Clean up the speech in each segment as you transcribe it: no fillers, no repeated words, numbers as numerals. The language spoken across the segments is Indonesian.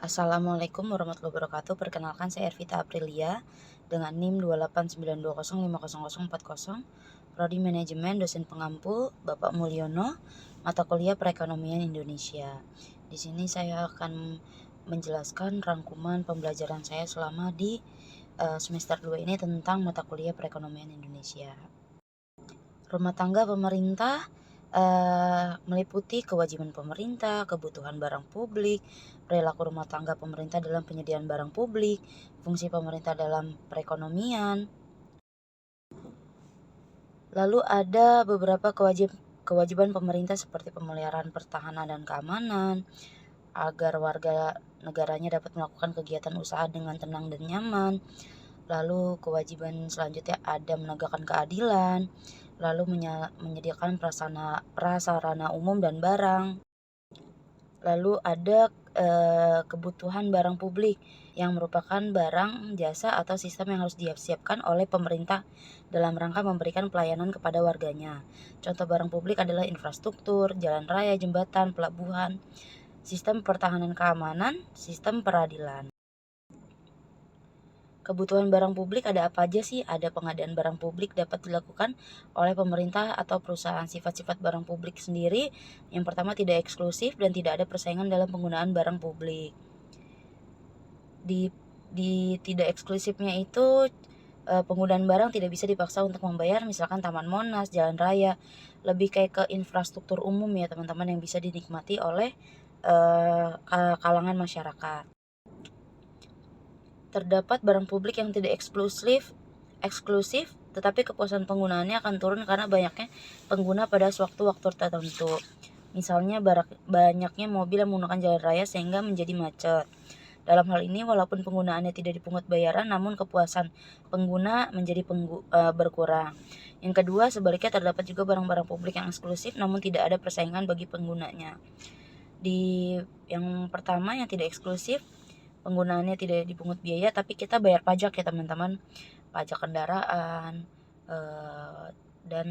Assalamualaikum warahmatullahi wabarakatuh. Perkenalkan saya Ervita Aprilia dengan NIM 28920500040, Prodi Manajemen, dosen pengampu Bapak Mulyono, mata kuliah Perekonomian Indonesia. Di sini saya akan menjelaskan rangkuman pembelajaran saya selama di semester 2 ini tentang mata kuliah Perekonomian Indonesia. Rumah tangga pemerintah meliputi kewajiban pemerintah, kebutuhan barang publik, perilaku rumah tangga pemerintah dalam penyediaan barang publik, fungsi pemerintah dalam perekonomian. Lalu ada beberapa kewajiban pemerintah seperti pemeliharaan pertahanan dan keamanan, agar warga negaranya dapat melakukan kegiatan usaha dengan tenang dan nyaman. Lalu kewajiban selanjutnya ada menegakkan keadilan, lalu menyediakan prasarana umum dan barang. Lalu ada kebutuhan barang publik yang merupakan barang, jasa, atau sistem yang harus disiapkan oleh pemerintah dalam rangka memberikan pelayanan kepada warganya. Contoh barang publik adalah infrastruktur, jalan raya, jembatan, pelabuhan, sistem pertahanan keamanan, sistem peradilan. Kebutuhan barang publik ada apa aja sih? Ada pengadaan barang publik dapat dilakukan oleh pemerintah atau perusahaan. Sifat-sifat barang publik sendiri, yang pertama tidak eksklusif dan tidak ada persaingan dalam penggunaan barang publik. Di tidak eksklusifnya itu penggunaan barang tidak bisa dipaksa untuk membayar, misalkan Taman Monas, jalan raya, lebih kayak ke infrastruktur umum ya teman-teman, yang bisa dinikmati oleh kalangan masyarakat. Terdapat barang publik yang tidak eksklusif, tetapi kepuasan penggunaannya akan turun karena banyaknya pengguna pada waktu-waktu tertentu. Misalnya banyaknya mobil yang menggunakan jalan raya sehingga menjadi macet. Dalam hal ini, walaupun penggunaannya tidak dipungut bayaran, namun kepuasan pengguna menjadi berkurang. Yang kedua, sebaliknya terdapat juga barang-barang publik yang eksklusif namun tidak ada persaingan bagi penggunanya. Di yang pertama, yang tidak eksklusif, penggunaannya tidak dipungut biaya tapi kita bayar pajak ya teman-teman, pajak kendaraan dan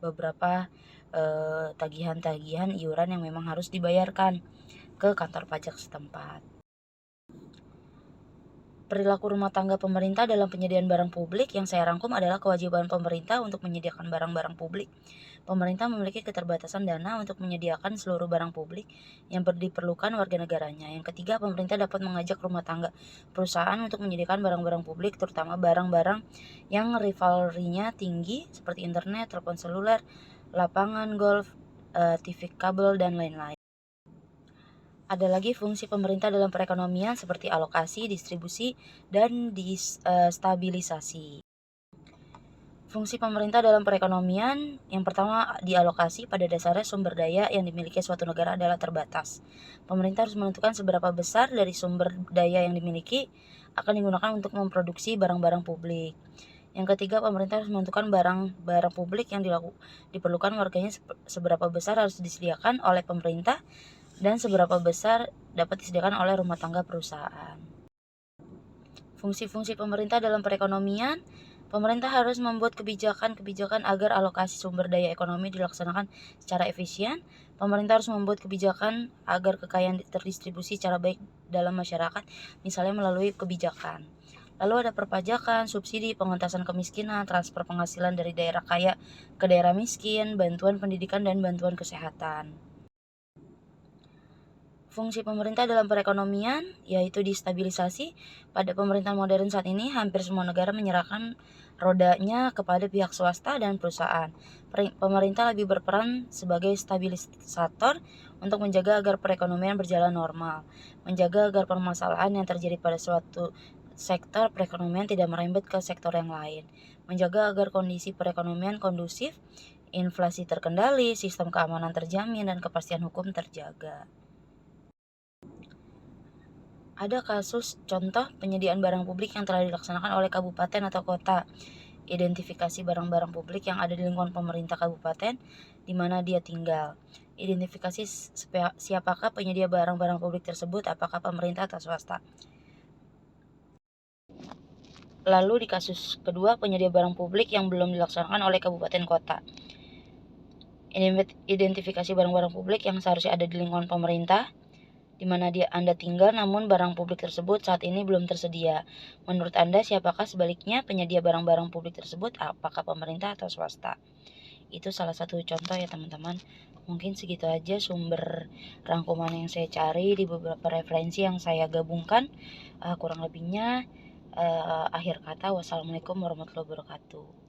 beberapa tagihan-tagihan iuran yang memang harus dibayarkan ke kantor pajak setempat. Perilaku rumah tangga pemerintah dalam penyediaan barang publik yang saya rangkum adalah kewajiban pemerintah untuk menyediakan barang-barang publik. Pemerintah memiliki keterbatasan dana untuk menyediakan seluruh barang publik yang diperlukan warga negaranya. Yang ketiga, pemerintah dapat mengajak rumah tangga perusahaan untuk menyediakan barang-barang publik, terutama barang-barang yang rivalrinya tinggi seperti internet, telepon seluler, lapangan golf, TV kabel, dan lain-lain. Ada lagi fungsi pemerintah dalam perekonomian seperti alokasi, distribusi, dan stabilisasi. Fungsi pemerintah dalam perekonomian, yang pertama dialokasi. Pada dasarnya sumber daya yang dimiliki suatu negara adalah terbatas. Pemerintah harus menentukan seberapa besar dari sumber daya yang dimiliki akan digunakan untuk memproduksi barang-barang publik. Yang ketiga, pemerintah harus menentukan barang-barang publik yang diperlukan warganya seberapa besar harus disediakan oleh pemerintah dan seberapa besar dapat disediakan oleh rumah tangga perusahaan. Fungsi-fungsi pemerintah dalam perekonomian, pemerintah harus membuat kebijakan agar alokasi sumber daya ekonomi dilaksanakan secara efisien. Pemerintah harus membuat kebijakan agar kekayaan terdistribusi secara baik dalam masyarakat, misalnya melalui kebijakan. Lalu ada perpajakan, subsidi, pengentasan kemiskinan, transfer penghasilan dari daerah kaya ke daerah miskin, bantuan pendidikan, dan bantuan kesehatan. Fungsi pemerintah dalam perekonomian yaitu distabilisasi. Pada pemerintahan modern saat ini, hampir semua negara menyerahkan rodanya kepada pihak swasta dan perusahaan. Pemerintah lebih berperan sebagai stabilisator untuk menjaga agar perekonomian berjalan normal, menjaga agar permasalahan yang terjadi pada suatu sektor perekonomian tidak merembet ke sektor yang lain, menjaga agar kondisi perekonomian kondusif, inflasi terkendali, sistem keamanan terjamin, dan kepastian hukum terjaga. Ada kasus contoh penyediaan barang publik yang telah dilaksanakan oleh kabupaten atau kota. Identifikasi barang-barang publik yang ada di lingkungan pemerintah kabupaten di mana dia tinggal. Identifikasi siapakah penyedia barang-barang publik tersebut, apakah pemerintah atau swasta. Lalu di kasus kedua, penyedia barang publik yang belum dilaksanakan oleh kabupaten kota. Identifikasi barang-barang publik yang seharusnya ada di lingkungan pemerintah di mana Anda tinggal, namun barang publik tersebut saat ini belum tersedia. Menurut Anda, siapakah sebaliknya penyedia barang-barang publik tersebut? Apakah pemerintah atau swasta? Itu salah satu contoh ya teman-teman. Mungkin segitu aja sumber rangkuman yang saya cari di beberapa referensi yang saya gabungkan. Kurang lebihnya, akhir kata, wassalamualaikum warahmatullahi wabarakatuh.